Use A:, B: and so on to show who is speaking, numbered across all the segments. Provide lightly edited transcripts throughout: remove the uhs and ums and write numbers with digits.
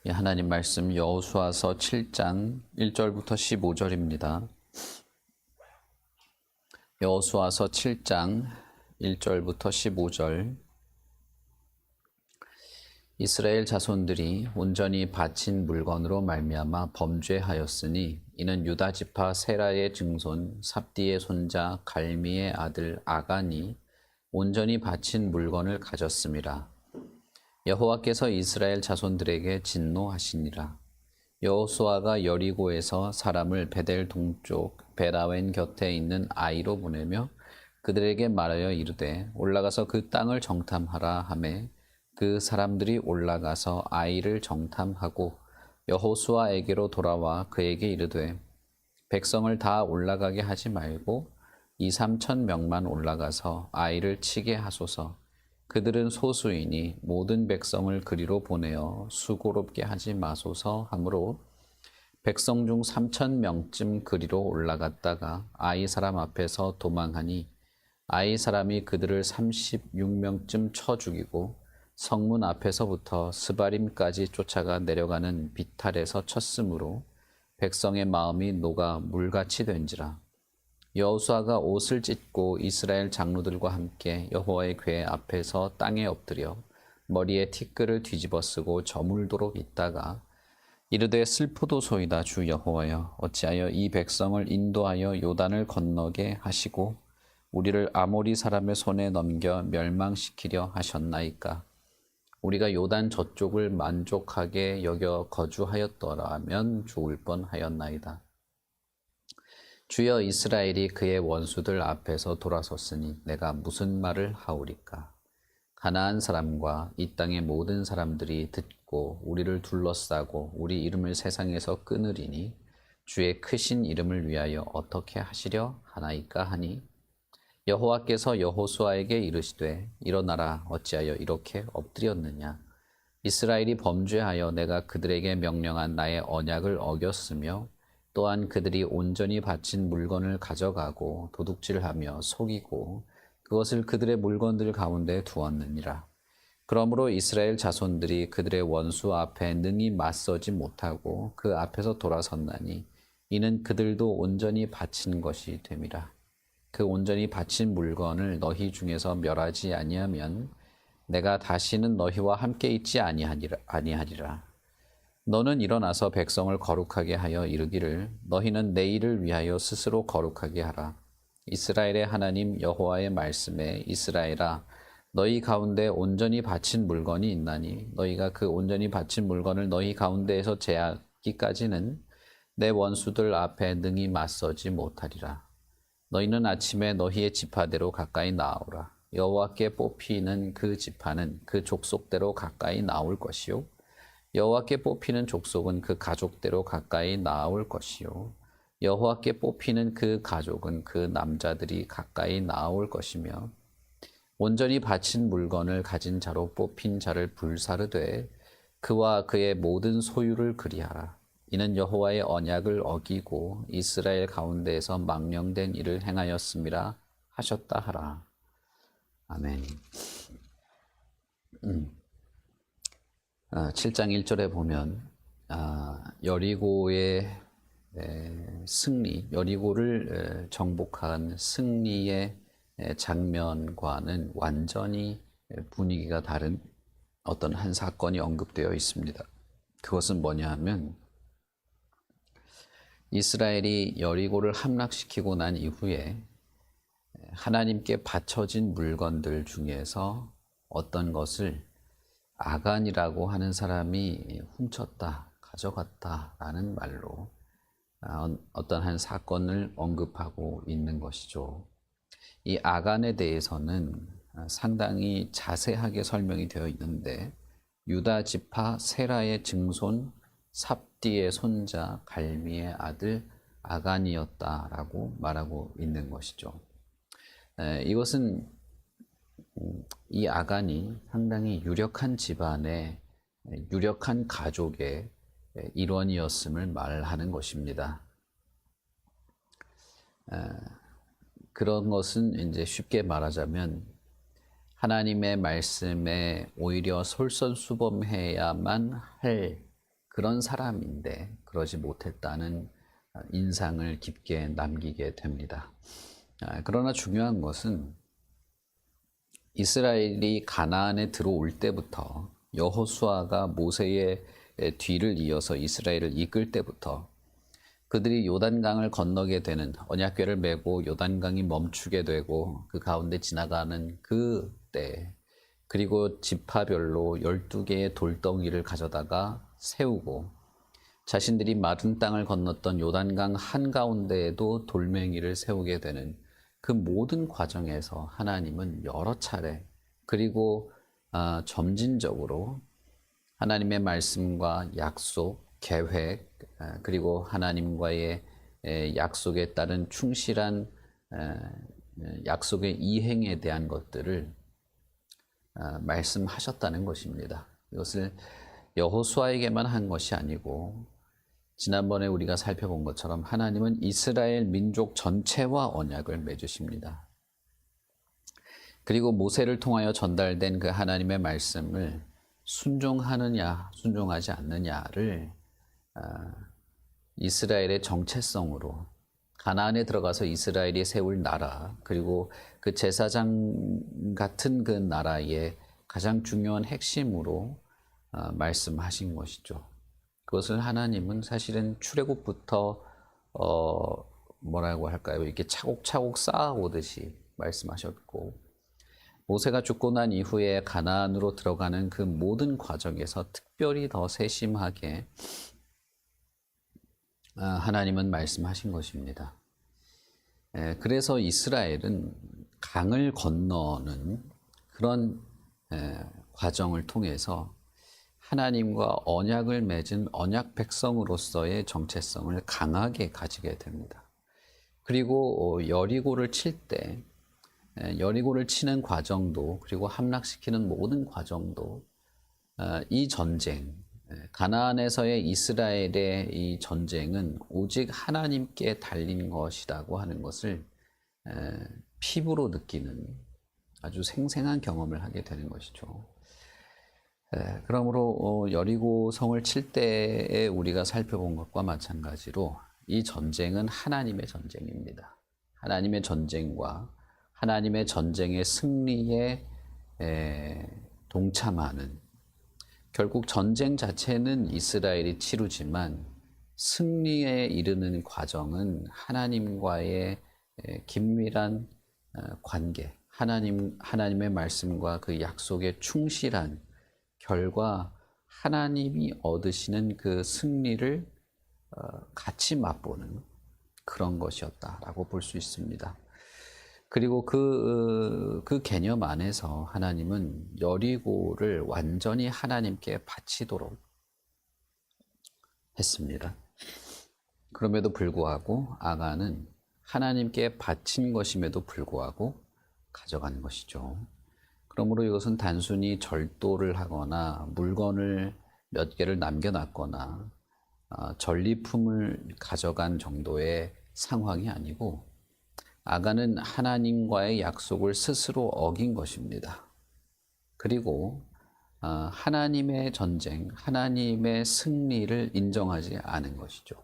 A: 하나님 말씀 여호수아서 7장 1절부터 15절입니다. 여호수아서 7장 1절부터 15절. 이스라엘 자손들이 온전히 바친 물건으로 말미암아 범죄하였으니 이는 유다 지파 세라의 증손 삽디의 손자 갈미의 아들 아간이 온전히 바친 물건을 가졌음이라. 여호와께서 이스라엘 자손들에게 진노하시니라. 여호수아가 여리고에서 사람을 베델 동쪽 베라웬 곁에 있는 아이로 보내며 그들에게 말하여 이르되 올라가서 그 땅을 정탐하라 하매 그 사람들이 올라가서 아이를 정탐하고 여호수아에게로 돌아와 그에게 이르되 백성을 다 올라가게 하지 말고 2-3천 명만 올라가서 아이를 치게 하소서. 그들은 소수이니 모든 백성을 그리로 보내어 수고롭게 하지 마소서 하므로 백성 중 3천 명쯤 그리로 올라갔다가 아이 사람 앞에서 도망하니 아이 사람이 그들을 36명쯤 쳐 죽이고 성문 앞에서부터 스바림까지 쫓아가 내려가는 비탈에서 쳤으므로 백성의 마음이 녹아 물같이 된지라. 여호수아가 옷을 찢고 이스라엘 장로들과 함께 여호와의 궤 앞에서 땅에 엎드려 머리에 티끌을 뒤집어 쓰고 저물도록 있다가 이르되 슬프도소이다 주 여호와여 어찌하여 이 백성을 인도하여 요단을 건너게 하시고 우리를 아모리 사람의 손에 넘겨 멸망시키려 하셨나이까. 우리가 요단 저쪽을 만족하게 여겨 거주하였더라면 좋을 뻔하였나이다. 주여 이스라엘이 그의 원수들 앞에서 돌아섰으니 내가 무슨 말을 하오리까. 가나안 사람과 이 땅의 모든 사람들이 듣고 우리를 둘러싸고 우리 이름을 세상에서 끊으리니 주의 크신 이름을 위하여 어떻게 하시려 하나이까 하니 여호와께서 여호수아에게 이르시되 일어나라 어찌하여 이렇게 엎드렸느냐. 이스라엘이 범죄하여 내가 그들에게 명령한 나의 언약을 어겼으며 또한 그들이 온전히 바친 물건을 가져가고 도둑질하며 속이고 그것을 그들의 물건들 가운데 두었느니라. 그러므로 이스라엘 자손들이 그들의 원수 앞에 능히 맞서지 못하고 그 앞에서 돌아섰나니 이는 그들도 온전히 바친 것이 됨이라. 그 온전히 바친 물건을 너희 중에서 멸하지 아니하면 내가 다시는 너희와 함께 있지 아니하리라. 너는 일어나서 백성을 거룩하게 하여 이르기를 너희는 내일을 위하여 스스로 거룩하게 하라. 이스라엘의 하나님 여호와의 말씀에 이스라엘아 너희 가운데 온전히 바친 물건이 있나니 너희가 그 온전히 바친 물건을 너희 가운데에서 제하기까지는 내 원수들 앞에 능히 맞서지 못하리라. 너희는 아침에 너희의 지파대로 가까이 나오라. 여호와께 뽑히는 그 지파는 그 족속대로 가까이 나올 것이요 여호와께 뽑히는 족속은 그 가족대로 가까이 나올 것이요 여호와께 뽑히는 그 가족은 그 남자들이 가까이 나올 것이며 온전히 바친 물건을 가진 자로 뽑힌 자를 불사르되 그와 그의 모든 소유를 그리하라. 이는 여호와의 언약을 어기고 이스라엘 가운데에서 망령된 일을 행하였음이라 하셨다 하라. 아멘. 7장 1절에 보면 여리고의 승리, 여리고를 정복한 승리의 장면과는 완전히 분위기가 다른 어떤 한 사건이 언급되어 있습니다. 그것은 뭐냐 하면 이스라엘이 여리고를 함락시키고 난 이후에 하나님께 바쳐진 물건들 중에서 어떤 것을 아간이라고 하는 사람이 훔쳤다, 가져갔다라는 말로 어떤 한 사건을 언급하고 있는 것이죠. 이 아간에 대해서는 상당히 자세하게 설명이 되어 있는데 유다 지파 세라의 증손 삽디의 손자 갈미의 아들 아간이었다라고 말하고 있는 것이죠. 이것은 이 아간이 상당히 유력한 집안의 유력한 가족의 일원이었음을 말하는 것입니다. 그런 것은 이제 쉽게 말하자면 하나님의 말씀에 오히려 솔선수범해야만 할 그런 사람인데 그러지 못했다는 인상을 깊게 남기게 됩니다. 그러나 중요한 것은 이스라엘이 가나안에 들어올 때부터 여호수아가 모세의 뒤를 이어서 이스라엘을 이끌 때부터 그들이 요단강을 건너게 되는 언약궤를 메고 요단강이 멈추게 되고 그 가운데 지나가는 그 때, 그리고 지파별로 12개의 돌덩이를 가져다가 세우고 자신들이 마른 땅을 건넜던 요단강 한가운데에도 돌멩이를 세우게 되는 그 모든 과정에서 하나님은 여러 차례 그리고 점진적으로 하나님의 말씀과 약속, 계획, 그리고 하나님과의 약속에 따른 충실한 약속의 이행에 대한 것들을 말씀하셨다는 것입니다. 이것을 여호수아에게만 한 것이 아니고 지난번에 우리가 살펴본 것처럼 하나님은 이스라엘 민족 전체와 언약을 맺으십니다. 그리고 모세를 통하여 전달된 그 하나님의 말씀을 순종하느냐 순종하지 않느냐를 이스라엘의 정체성으로 가나안에 들어가서 이스라엘이 세울 나라 그리고 그 제사장 같은 그 나라의 가장 중요한 핵심으로 말씀하신 것이죠. 그것을 하나님은 사실은 출애굽부터 뭐라고 할까요? 이렇게 차곡차곡 쌓아오듯이 말씀하셨고 모세가 죽고 난 이후에 가나안으로 들어가는 그 모든 과정에서 특별히 더 세심하게 하나님은 말씀하신 것입니다. 그래서 이스라엘은 강을 건너는 그런 과정을 통해서 하나님과 언약을 맺은 언약 백성으로서의 정체성을 강하게 가지게 됩니다. 그리고 여리고를 칠 때 여리고를 치는 과정도 그리고 함락시키는 모든 과정도 이 전쟁 가나안에서의 이스라엘의 이 전쟁은 오직 하나님께 달린 것이라고 하는 것을 피부로 느끼는 아주 생생한 경험을 하게 되는 것이죠. 그러므로 여리고 성을 칠 때에 우리가 살펴본 것과 마찬가지로 이 전쟁은 하나님의 전쟁입니다. 하나님의 전쟁과 하나님의 전쟁의 승리에 동참하는 결국 전쟁 자체는 이스라엘이 치르지만 승리에 이르는 과정은 하나님과의 긴밀한 관계, 하나님의 말씀과 그 약속에 충실한 결과 하나님이 얻으시는 그 승리를 같이 맛보는 그런 것이었다라고 볼 수 있습니다. 그리고 그 개념 안에서 하나님은 여리고를 완전히 하나님께 바치도록 했습니다. 그럼에도 불구하고 아간은 하나님께 바친 것임에도 불구하고 가져간 것이죠. 그러므로 이것은 단순히 절도를 하거나 물건을 몇 개를 남겨놨거나 전리품을 가져간 정도의 상황이 아니고 아간은 하나님과의 약속을 스스로 어긴 것입니다. 그리고 하나님의 전쟁, 하나님의 승리를 인정하지 않은 것이죠.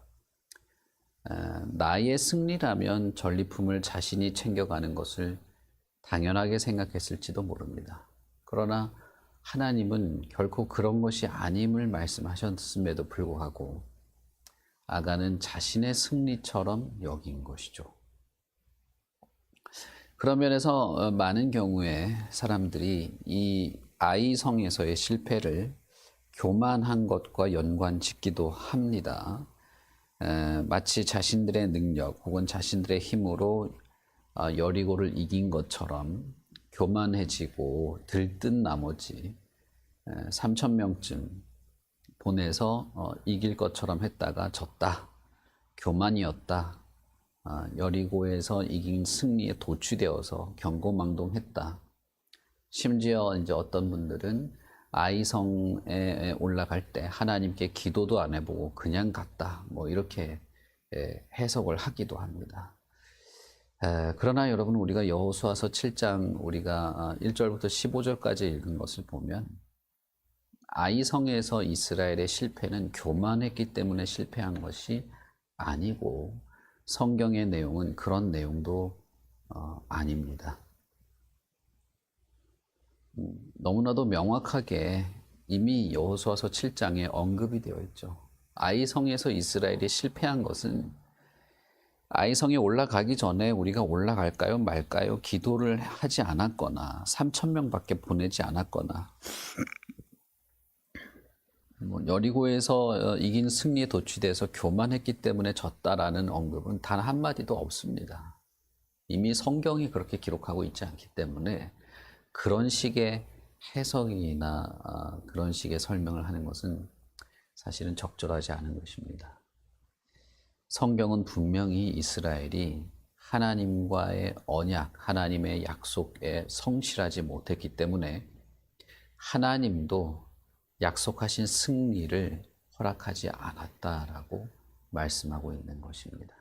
A: 나의 승리라면 전리품을 자신이 챙겨가는 것을 당연하게 생각했을지도 모릅니다. 그러나 하나님은 결코 그런 것이 아님을 말씀하셨음에도 불구하고 아간은 자신의 승리처럼 여긴 것이죠. 그런 면에서 많은 경우에 사람들이 이 아이성에서의 실패를 교만한 것과 연관짓기도 합니다. 마치 자신들의 능력 혹은 자신들의 힘으로 여리고를 이긴 것처럼 교만해지고 들뜬 나머지 3,000명쯤 보내서 이길 것처럼 했다가 졌다. 교만이었다. 여리고에서 이긴 승리에 도취되어서 경고망동했다. 심지어 이제 어떤 분들은 아이성에 올라갈 때 하나님께 기도도 안 해보고 그냥 갔다. 뭐 이렇게 해석을 하기도 합니다. 그러나 여러분, 우리가 여호수아서 7장 우리가 1절부터 15절까지 읽은 것을 보면 아이성에서 이스라엘의 실패는 교만했기 때문에 실패한 것이 아니고, 성경의 내용은 그런 내용도 아닙니다. 너무나도 명확하게 이미 여호수아서 7장에 언급이 되어 있죠. 아이성에서 이스라엘이 실패한 것은 아이성에 올라가기 전에 우리가 올라갈까요 말까요 기도를 하지 않았거나 3천 명밖에 보내지 않았거나 여리고에서 이긴 승리에 도취돼서 교만했기 때문에 졌다라는 언급은 단 한마디도 없습니다. 이미 성경이 그렇게 기록하고 있지 않기 때문에 그런 식의 해석이나 그런 식의 설명을 하는 것은 사실은 적절하지 않은 것입니다. 성경은 분명히 이스라엘이 하나님과의 언약, 하나님의 약속에 성실하지 못했기 때문에 하나님도 약속하신 승리를 허락하지 않았다라고 말씀하고 있는 것입니다.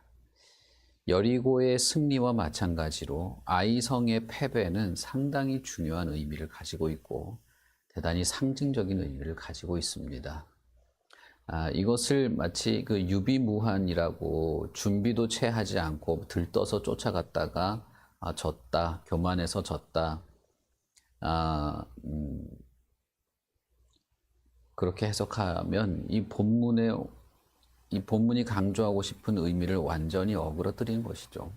A: 여리고의 승리와 마찬가지로 아이성의 패배는 상당히 중요한 의미를 가지고 있고 대단히 상징적인 의미를 가지고 있습니다. 이것을 마치 그 유비무환이라고 준비도 채 하지 않고 들떠서 쫓아갔다가 졌다, 교만해서 졌다, 그렇게 해석하면 이 본문이 강조하고 싶은 의미를 완전히 어그러뜨리는 것이죠.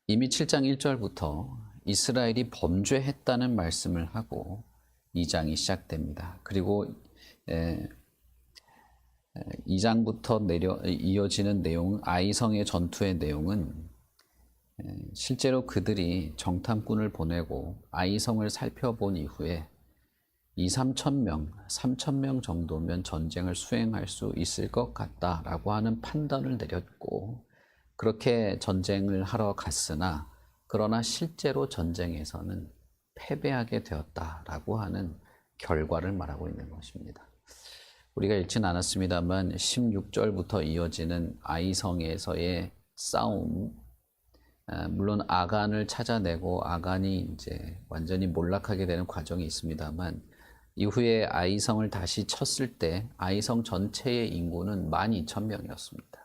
A: 이미 7장 1절부터 이스라엘이 범죄했다는 말씀을 하고 2장이 시작됩니다. 그리고 2장부터 이어지는 내용, 아이성의 전투의 내용은 실제로 그들이 정탐꾼을 보내고 아이성을 살펴본 이후에 3천 명 정도면 전쟁을 수행할 수 있을 것 같다라고 하는 판단을 내렸고, 그렇게 전쟁을 하러 갔으나 그러나 실제로 전쟁에서는 패배하게 되었다라고 하는 결과를 말하고 있는 것입니다. 우리가 읽진 않았습니다만 16절부터 이어지는 아이성에서의 싸움, 물론 아간을 찾아내고 아간이 이제 완전히 몰락하게 되는 과정이 있습니다만, 이후에 아이성을 다시 쳤을 때 아이성 전체의 인구는 12,000명이었습니다.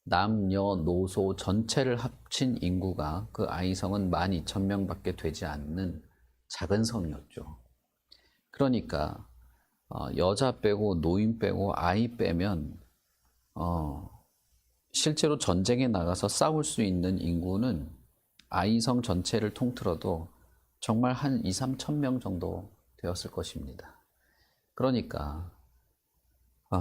A: 남녀노소 전체를 합친 인구가 그 아이성은 12,000명밖에 되지 않는 작은 성이었죠. 그러니까 여자 빼고 노인 빼고 아이 빼면 실제로 전쟁에 나가서 싸울 수 있는 인구는 아이성 전체를 통틀어도 정말 한 2-3천 명 정도 되었을 것입니다. 그러니까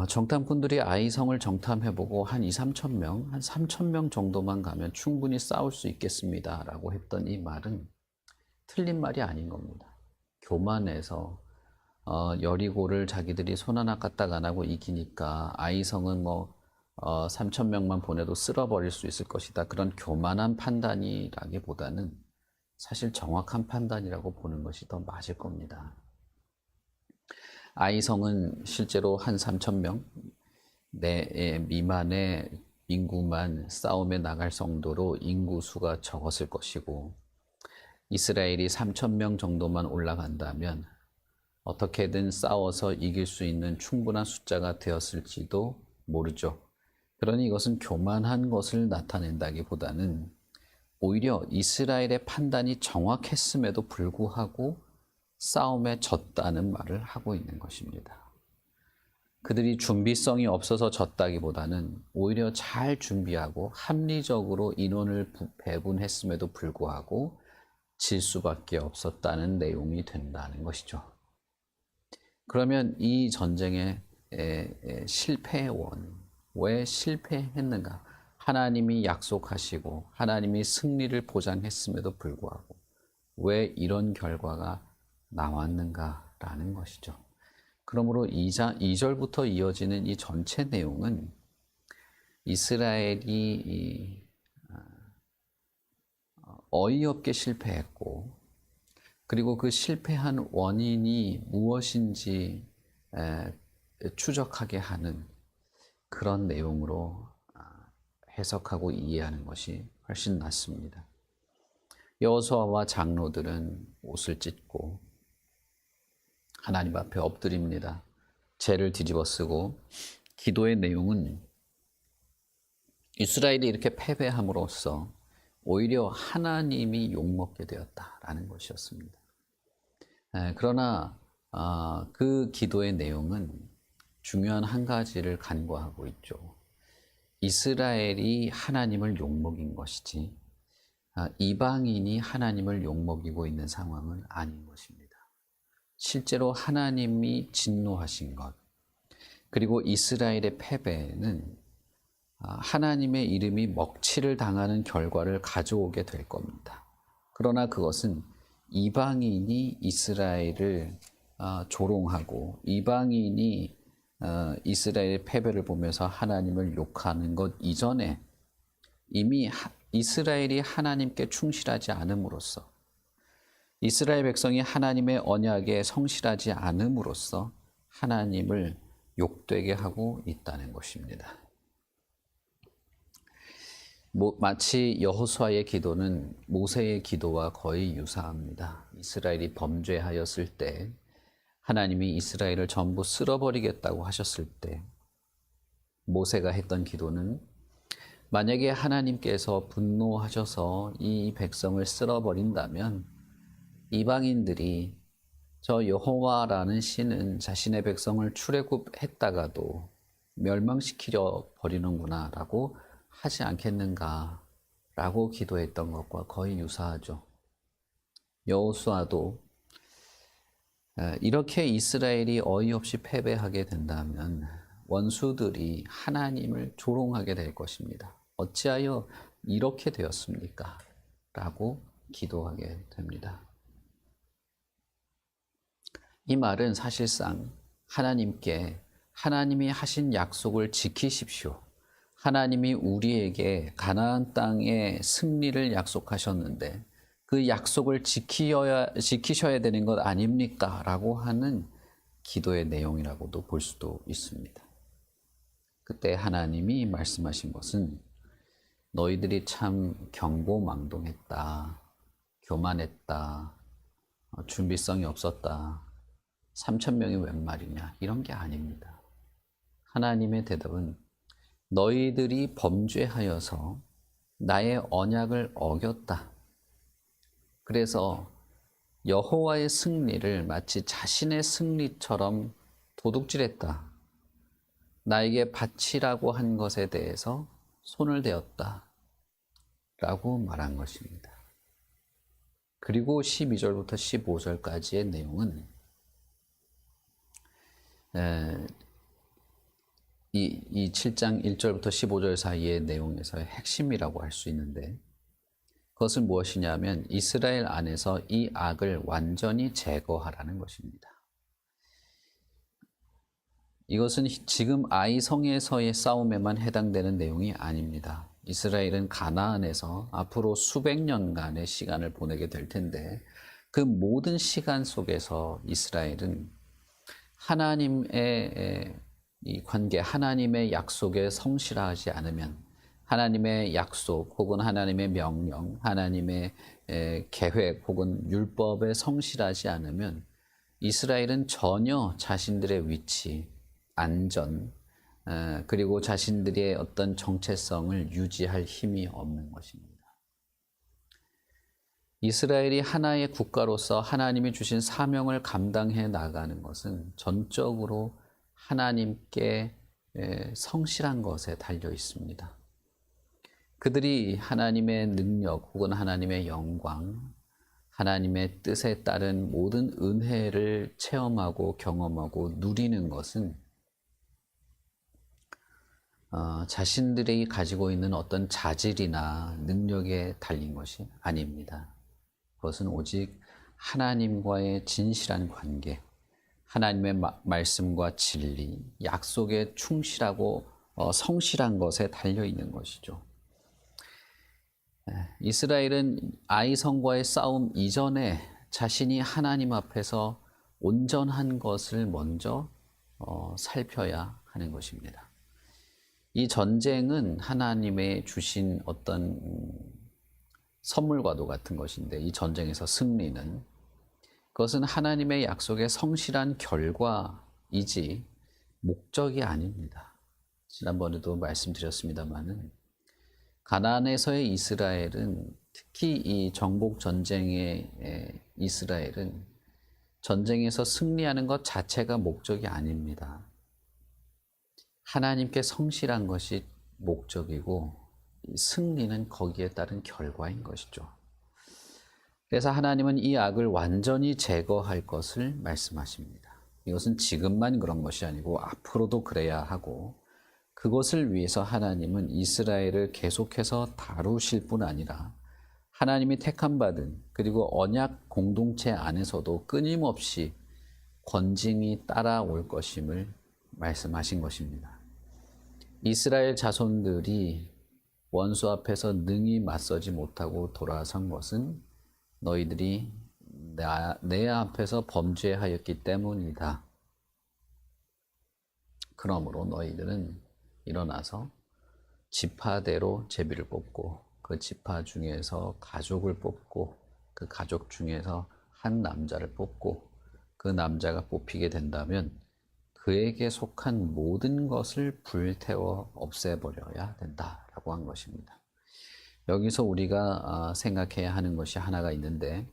A: 정탐꾼들이 아이성을 정탐해보고 한 2-3천 명, 한 3천 명 정도만 가면 충분히 싸울 수 있겠습니다 라고 했던 이 말은 틀린 말이 아닌 겁니다. 교만해서 여리고를 자기들이 손 하나 까딱 안 하고 이기니까 아이성은 3천 명만 보내도 쓸어버릴 수 있을 것이다, 그런 교만한 판단이라기보다는 사실 정확한 판단이라고 보는 것이 더 맞을 겁니다. 아이성은 실제로 한 3천 명 미만의 인구만 싸움에 나갈 정도로 인구수가 적었을 것이고, 이스라엘이 3천 명 정도만 올라간다면 어떻게든 싸워서 이길 수 있는 충분한 숫자가 되었을지도 모르죠. 그러니 이것은 교만한 것을 나타낸다기보다는 오히려 이스라엘의 판단이 정확했음에도 불구하고 싸움에 졌다는 말을 하고 있는 것입니다. 그들이 준비성이 없어서 졌다기보다는 오히려 잘 준비하고 합리적으로 인원을 배분했음에도 불구하고 질 수밖에 없었다는 내용이 된다는 것이죠. 그러면 이 전쟁의 실패의 원, 왜 실패했는가? 하나님이 약속하시고 하나님이 승리를 보장했음에도 불구하고 왜 이런 결과가 나왔는가라는 것이죠. 그러므로 2절부터 이어지는 이 전체 내용은 이스라엘이 어이없게 실패했고, 그리고 그 실패한 원인이 무엇인지 추적하게 하는 그런 내용으로 해석하고 이해하는 것이 훨씬 낫습니다. 여호수아와 장로들은 옷을 찢고 하나님 앞에 엎드립니다. 죄를 뒤집어 쓰고 기도의 내용은 이스라엘이 이렇게 패배함으로써 오히려 하나님이 욕먹게 되었다라는 것이었습니다. 그러나 그 기도의 내용은 중요한 한 가지를 간과하고 있죠. 이스라엘이 하나님을 욕먹인 것이지 이방인이 하나님을 욕먹이고 있는 상황은 아닌 것입니다. 실제로 하나님이 진노하신 것, 그리고 이스라엘의 패배는 하나님의 이름이 먹칠을 당하는 결과를 가져오게 될 겁니다. 그러나 그것은 이방인이 이스라엘을 조롱하고 이방인이 이스라엘의 패배를 보면서 하나님을 욕하는 것 이전에 이미 이스라엘이 하나님께 충실하지 않음으로써, 이스라엘 백성이 하나님의 언약에 성실하지 않음으로써 하나님을 욕되게 하고 있다는 것입니다. 마치 여호수아의 기도는 모세의 기도와 거의 유사합니다. 이스라엘이 범죄하였을 때 하나님이 이스라엘을 전부 쓸어버리겠다고 하셨을 때 모세가 했던 기도는, 만약에 하나님께서 분노하셔서 이 백성을 쓸어버린다면 이방인들이 저 여호와라는 신은 자신의 백성을 출애굽했다가도 멸망시키려 버리는구나 라고 하지 않겠는가 라고 기도했던 것과 거의 유사하죠. 여호수아도 이렇게 이스라엘이 어이없이 패배하게 된다면 원수들이 하나님을 조롱하게 될 것입니다. 어찌하여 이렇게 되었습니까? 라고 기도하게 됩니다. 이 말은 사실상 하나님이 하신 약속을 지키십시오. 하나님이 우리에게 가나안 땅의 승리를 약속하셨는데 그 약속을 지키셔야 되는 것 아닙니까? 라고 하는 기도의 내용이라고도 볼 수도 있습니다. 그때 하나님이 말씀하신 것은 너희들이 참 경고망동했다, 교만했다, 준비성이 없었다, 3,000명이 웬 말이냐, 이런 게 아닙니다. 하나님의 대답은 너희들이 범죄하여서 나의 언약을 어겼다. 그래서 여호와의 승리를 마치 자신의 승리처럼 도둑질했다. 나에게 바치라고 한 것에 대해서 손을 대었다. 라고 말한 것입니다. 그리고 12절부터 15절까지의 내용은 이 7장 1절부터 15절 사이의 내용에서의 핵심이라고 할 수 있는데, 그것은 무엇이냐면 이스라엘 안에서 이 악을 완전히 제거하라는 것입니다. 이것은 지금 아이 성에서의 싸움에만 해당되는 내용이 아닙니다. 이스라엘은 가나안에서 앞으로 수백 년간의 시간을 보내게 될 텐데, 그 모든 시간 속에서 이스라엘은 하나님의 이 관계, 하나님의 약속에 성실하지 않으면, 하나님의 약속 혹은 하나님의 명령, 하나님의 계획 혹은 율법에 성실하지 않으면 이스라엘은 전혀 자신들의 위치, 안전, 그리고 자신들의 어떤 정체성을 유지할 힘이 없는 것입니다. 이스라엘이 하나의 국가로서 하나님이 주신 사명을 감당해 나가는 것은 전적으로 하나님께 성실한 것에 달려 있습니다. 그들이 하나님의 능력 혹은 하나님의 영광, 하나님의 뜻에 따른 모든 은혜를 체험하고 경험하고 누리는 것은 자신들이 가지고 있는 어떤 자질이나 능력에 달린 것이 아닙니다. 그것은 오직 하나님과의 진실한 관계, 하나님의 말씀과 진리, 약속에 충실하고 성실한 것에 달려 있는 것이죠. 이스라엘은 아이성과의 싸움 이전에 자신이 하나님 앞에서 온전한 것을 먼저 살펴야 하는 것입니다. 이 전쟁은 하나님의 주신 어떤 선물과도 같은 것인데, 이 전쟁에서 승리는 그것은 하나님의 약속의 성실한 결과이지 목적이 아닙니다. 지난번에도 말씀드렸습니다마는 가나안에서의 이스라엘은, 특히 이 정복 전쟁의 이스라엘은 전쟁에서 승리하는 것 자체가 목적이 아닙니다. 하나님께 성실한 것이 목적이고 승리는 거기에 따른 결과인 것이죠. 그래서 하나님은 이 악을 완전히 제거할 것을 말씀하십니다. 이것은 지금만 그런 것이 아니고 앞으로도 그래야 하고, 그것을 위해서 하나님은 이스라엘을 계속해서 다루실 뿐 아니라 하나님이 택함 받은, 그리고 언약 공동체 안에서도 끊임없이 권징이 따라올 것임을 말씀하신 것입니다. 이스라엘 자손들이 원수 앞에서 능히 맞서지 못하고 돌아선 것은 너희들이 내 앞에서 범죄하였기 때문이다. 그러므로 너희들은 일어나서 지파대로 제비를 뽑고, 그 지파 중에서 가족을 뽑고, 그 가족 중에서 한 남자를 뽑고, 그 남자가 뽑히게 된다면 그에게 속한 모든 것을 불태워 없애버려야 된다라고 한 것입니다. 여기서 우리가 생각해야 하는 것이 하나가 있는데,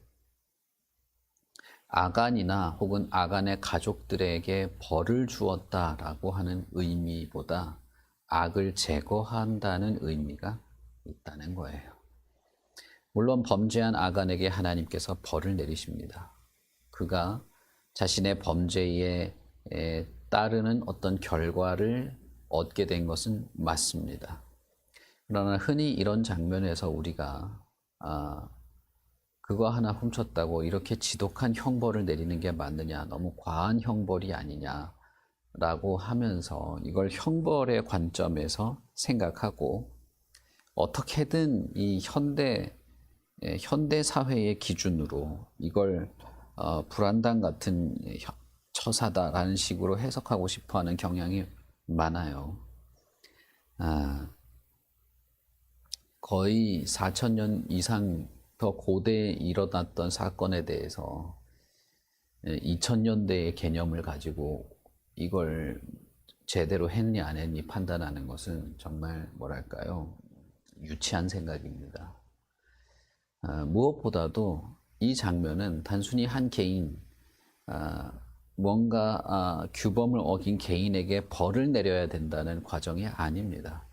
A: 아간이나 혹은 아간의 가족들에게 벌을 주었다라고 하는 의미보다 악을 제거한다는 의미가 있다는 거예요. 물론 범죄한 아간에게 하나님께서 벌을 내리십니다. 그가 자신의 범죄에 따르는 어떤 결과를 얻게 된 것은 맞습니다. 그러나 흔히 이런 장면에서 우리가 그거 하나 훔쳤다고 이렇게 지독한 형벌을 내리는 게 맞느냐, 너무 과한 형벌이 아니냐라고 하면서 이걸 형벌의 관점에서 생각하고, 어떻게든 이 현대 사회의 기준으로 이걸 불안당 같은 처사다라는 식으로 해석하고 싶어하는 경향이 많아요. 거의 4,000년 이상 더 고대에 일어났던 사건에 대해서 2000년대의 개념을 가지고 이걸 제대로 했니 안 했니 판단하는 것은 정말 뭐랄까요, 유치한 생각입니다. 무엇보다도 이 장면은 단순히 한 개인, 뭔가 규범을 어긴 개인에게 벌을 내려야 된다는 과정이 아닙니다.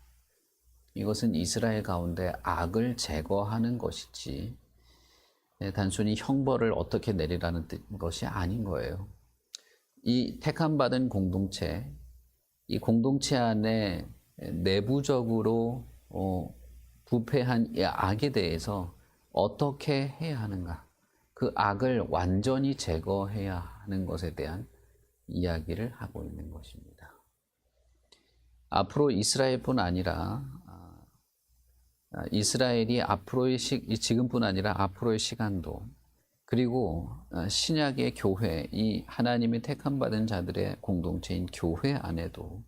A: 이것은 이스라엘 가운데 악을 제거하는 것이지 단순히 형벌을 어떻게 내리라는 것이 아닌 거예요. 이 택함받은 공동체, 이 공동체 안에 내부적으로 부패한 이 악에 대해서 어떻게 해야 하는가, 그 악을 완전히 제거해야 하는 것에 대한 이야기를 하고 있는 것입니다. 앞으로 이스라엘뿐 아니라 이스라엘이 지금뿐 아니라 앞으로의 시간도, 그리고 신약의 교회, 이 하나님이 택함받은 자들의 공동체인 교회 안에도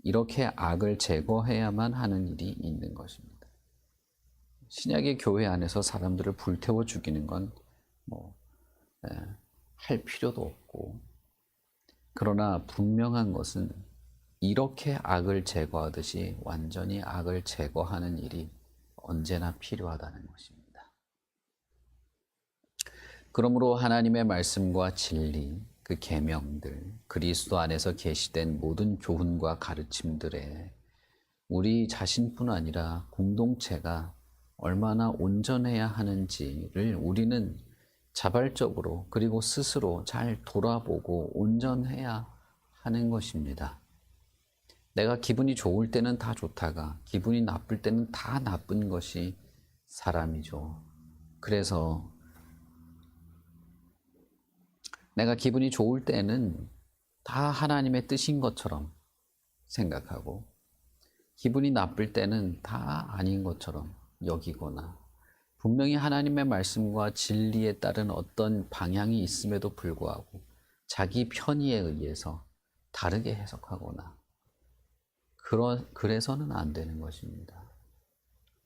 A: 이렇게 악을 제거해야만 하는 일이 있는 것입니다. 신약의 교회 안에서 사람들을 불태워 죽이는 건 할 필요도 없고, 그러나 분명한 것은 이렇게 악을 제거하듯이 완전히 악을 제거하는 일이 언제나 필요하다는 것입니다. 그러므로 하나님의 말씀과 진리, 그 계명들, 그리스도 안에서 계시된 모든 교훈과 가르침들에 우리 자신뿐 아니라 공동체가 얼마나 온전해야 하는지를 우리는 자발적으로, 그리고 스스로 잘 돌아보고 온전해야 하는 것입니다. 내가 기분이 좋을 때는 다 좋다가 기분이 나쁠 때는 다 나쁜 것이 사람이죠. 그래서 내가 기분이 좋을 때는 다 하나님의 뜻인 것처럼 생각하고, 기분이 나쁠 때는 다 아닌 것처럼 여기거나, 분명히 하나님의 말씀과 진리에 따른 어떤 방향이 있음에도 불구하고 자기 편의에 의해서 다르게 해석하거나, 그래서는 안 되는 것입니다.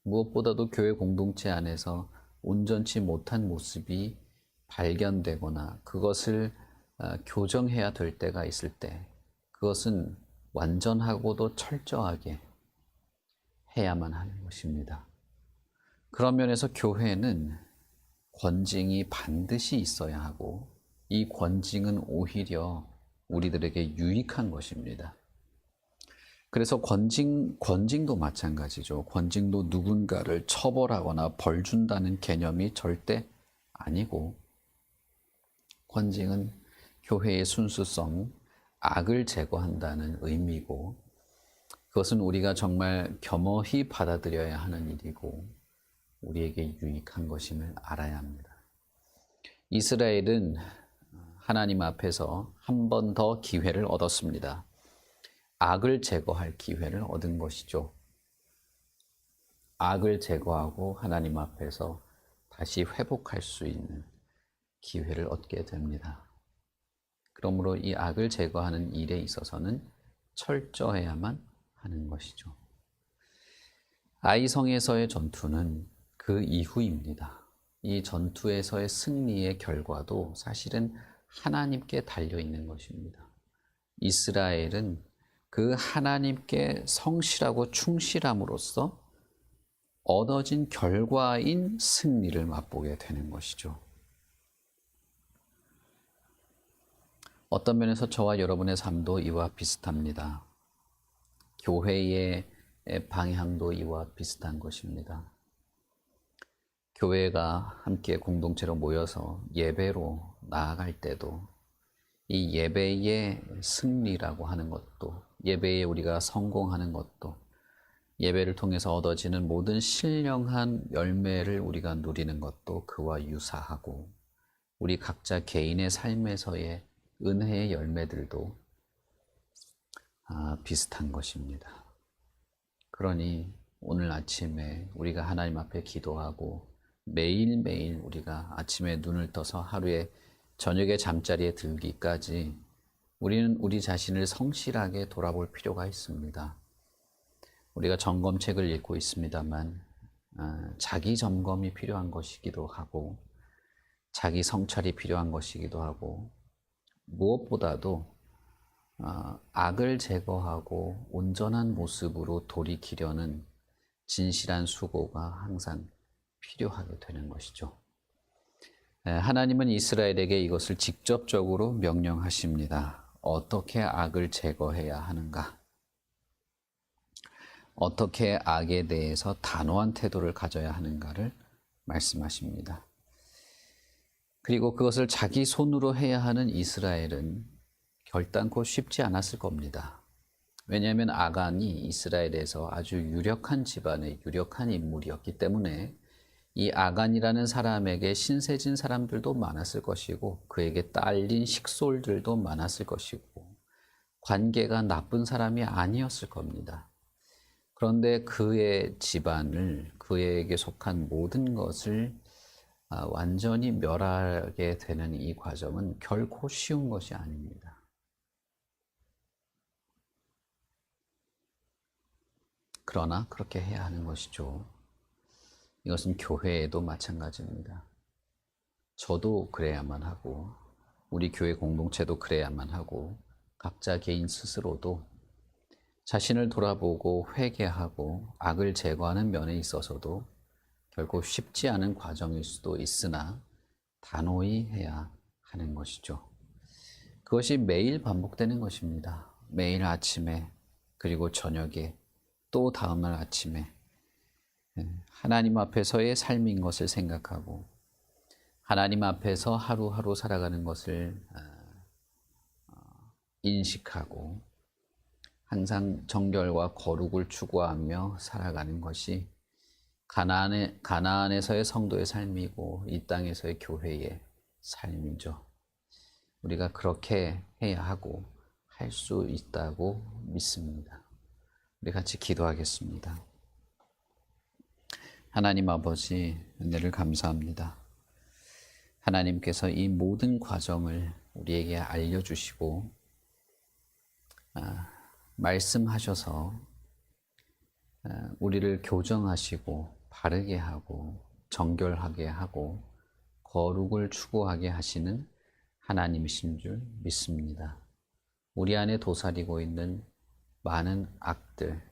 A: 무엇보다도 교회 공동체 안에서 온전치 못한 모습이 발견되거나 그것을 교정해야 될 때가 있을 때 그것은 완전하고도 철저하게 해야만 하는 것입니다. 그런 면에서 교회는 권징이 반드시 있어야 하고 이 권징은 오히려 우리들에게 유익한 것입니다. 그래서 권징도 마찬가지죠. 권징도 누군가를 처벌하거나 벌 준다는 개념이 절대 아니고 권징은 교회의 순수성, 악을 제거한다는 의미고 그것은 우리가 정말 겸허히 받아들여야 하는 일이고 우리에게 유익한 것임을 알아야 합니다. 이스라엘은 하나님 앞에서 한 번 더 기회를 얻었습니다. 악을 제거할 기회를 얻은 것이죠. 악을 제거하고 하나님 앞에서 다시 회복할 수 있는 기회를 얻게 됩니다. 그러므로 이 악을 제거하는 일에 있어서는 철저해야만 하는 것이죠. 아이성에서의 전투는 그 이후입니다. 이 전투에서의 승리의 결과도 사실은 하나님께 달려 있는 것입니다. 이스라엘은 그 하나님께 성실하고 충실함으로써 얻어진 결과인 승리를 맛보게 되는 것이죠. 어떤 면에서 저와 여러분의 삶도 이와 비슷합니다. 교회의 방향도 이와 비슷한 것입니다. 교회가 함께 공동체로 모여서 예배로 나아갈 때도 이 예배의 승리라고 하는 것도 예배에 우리가 성공하는 것도 예배를 통해서 얻어지는 모든 신령한 열매를 우리가 누리는 것도 그와 유사하고 우리 각자 개인의 삶에서의 은혜의 열매들도 비슷한 것입니다. 그러니 오늘 아침에 우리가 하나님 앞에 기도하고 매일매일 우리가 아침에 눈을 떠서 하루에 저녁에 잠자리에 들기까지 우리는 우리 자신을 성실하게 돌아볼 필요가 있습니다. 우리가 점검책을 읽고 있습니다만 자기 점검이 필요한 것이기도 하고 자기 성찰이 필요한 것이기도 하고 무엇보다도 악을 제거하고 온전한 모습으로 돌이키려는 진실한 수고가 항상 필요하게 되는 것이죠. 하나님은 이스라엘에게 이것을 직접적으로 명령하십니다. 어떻게 악을 제거해야 하는가? 어떻게 악에 대해서 단호한 태도를 가져야 하는가를 말씀하십니다. 그리고 그것을 자기 손으로 해야 하는 이스라엘은 결단코 쉽지 않았을 겁니다. 왜냐하면 아간이 이스라엘에서 아주 유력한 집안의 유력한 인물이었기 때문에 이 아간이라는 사람에게 신세진 사람들도 많았을 것이고 그에게 딸린 식솔들도 많았을 것이고 관계가 나쁜 사람이 아니었을 겁니다. 그런데 그의 집안을 그에게 속한 모든 것을 완전히 멸하게 되는 이 과정은 결코 쉬운 것이 아닙니다. 그러나 그렇게 해야 하는 것이죠. 이것은 교회에도 마찬가지입니다. 저도 그래야만 하고 우리 교회 공동체도 그래야만 하고 각자 개인 스스로도 자신을 돌아보고 회개하고 악을 제거하는 면에 있어서도 결코 쉽지 않은 과정일 수도 있으나 단호히 해야 하는 것이죠. 그것이 매일 반복되는 것입니다. 매일 아침에 그리고 저녁에 또 다음날 아침에 하나님 앞에서의 삶인 것을 생각하고 하나님 앞에서 하루하루 살아가는 것을 인식하고 항상 정결과 거룩을 추구하며 살아가는 것이 가나안에서의 성도의 삶이고 이 땅에서의 교회의 삶이죠. 우리가 그렇게 해야 하고 할 수 있다고 믿습니다. 우리 같이 기도하겠습니다. 하나님 아버지, 은혜를 감사합니다. 하나님께서 이 모든 과정을 우리에게 알려주시고 말씀하셔서 우리를 교정하시고 바르게 하고 정결하게 하고 거룩을 추구하게 하시는 하나님이신 줄 믿습니다. 우리 안에 도사리고 있는 많은 악들,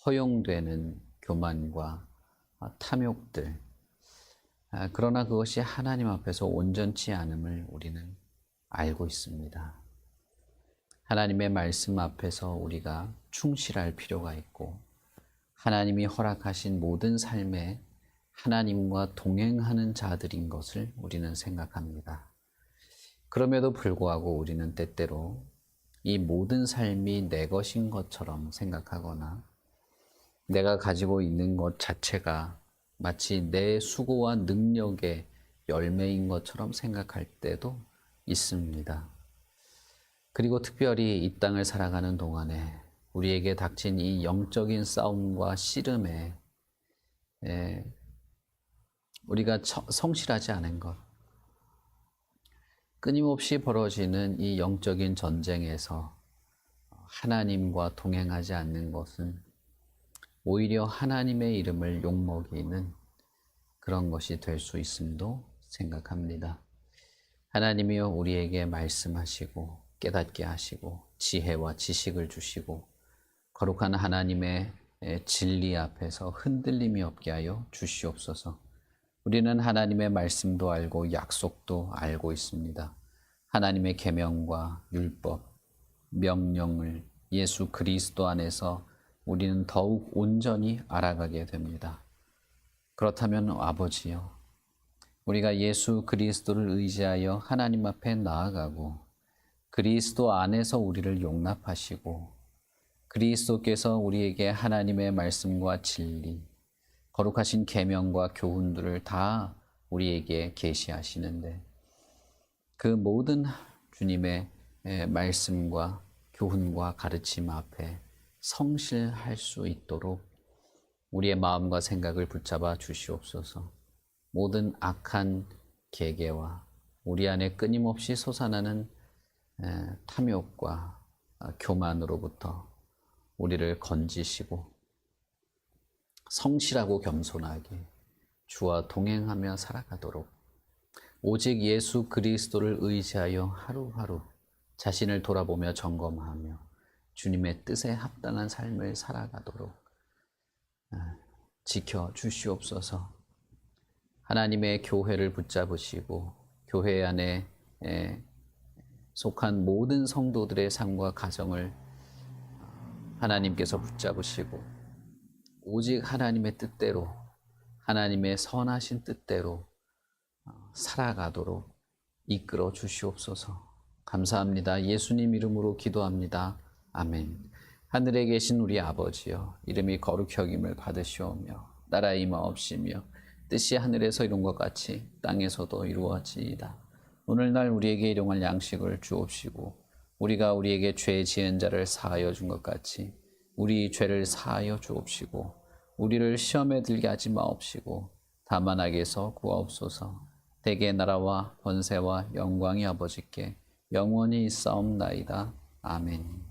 A: 허용되는 교만과 탐욕들, 그러나 그것이 하나님 앞에서 온전치 않음을 우리는 알고 있습니다. 하나님의 말씀 앞에서 우리가 충실할 필요가 있고 하나님이 허락하신 모든 삶에 하나님과 동행하는 자들인 것을 우리는 생각합니다. 그럼에도 불구하고 우리는 때때로 이 모든 삶이 내 것인 것처럼 생각하거나 내가 가지고 있는 것 자체가 마치 내 수고와 능력의 열매인 것처럼 생각할 때도 있습니다. 그리고 특별히 이 땅을 살아가는 동안에 우리에게 닥친 이 영적인 싸움과 씨름에 우리가 성실하지 않은 것, 끊임없이 벌어지는 이 영적인 전쟁에서 하나님과 동행하지 않는 것은 오히려 하나님의 이름을 욕먹이는 그런 것이 될 수 있음도 생각합니다. 하나님이여 우리에게 말씀하시고 깨닫게 하시고 지혜와 지식을 주시고 거룩한 하나님의 진리 앞에서 흔들림이 없게 하여 주시옵소서. 우리는 하나님의 말씀도 알고 약속도 알고 있습니다. 하나님의 계명과 율법, 명령을 예수 그리스도 안에서 우리는 더욱 온전히 알아가게 됩니다. 그렇다면 아버지여, 우리가 예수 그리스도를 의지하여 하나님 앞에 나아가고 그리스도 안에서 우리를 용납하시고 그리스도께서 우리에게 하나님의 말씀과 진리, 거룩하신 계명과 교훈들을 다 우리에게 계시하시는데 그 모든 주님의 말씀과 교훈과 가르침 앞에 성실할 수 있도록 우리의 마음과 생각을 붙잡아 주시옵소서. 모든 악한 계계와 우리 안에 끊임없이 솟아나는 탐욕과 교만으로부터 우리를 건지시고 성실하고 겸손하게 주와 동행하며 살아가도록 오직 예수 그리스도를 의지하여 하루하루 자신을 돌아보며 점검하며 주님의 뜻에 합당한 삶을 살아가도록 지켜주시옵소서. 하나님의 교회를 붙잡으시고 교회 안에 속한 모든 성도들의 삶과 가정을 하나님께서 붙잡으시고 오직 하나님의 뜻대로 하나님의 선하신 뜻대로 살아가도록 이끌어 주시옵소서. 감사합니다. 예수님 이름으로 기도합니다. 아멘. 하늘에 계신 우리 아버지여, 이름이 거룩히 여김을 받으시오며 나라 임하옵시며 뜻이 하늘에서 이룬 것 같이 땅에서도 이루어지이다. 오늘날 우리에게 일용할 양식을 주옵시고 우리가 우리에게 죄 지은 자를 사하여 준 것 같이 우리 죄를 사하여 주옵시고 우리를 시험에 들게 하지 마옵시고 다만 악에서 구하옵소서. 대개 나라와 권세와 영광이 아버지께 영원히 있사옵나이다. 아멘.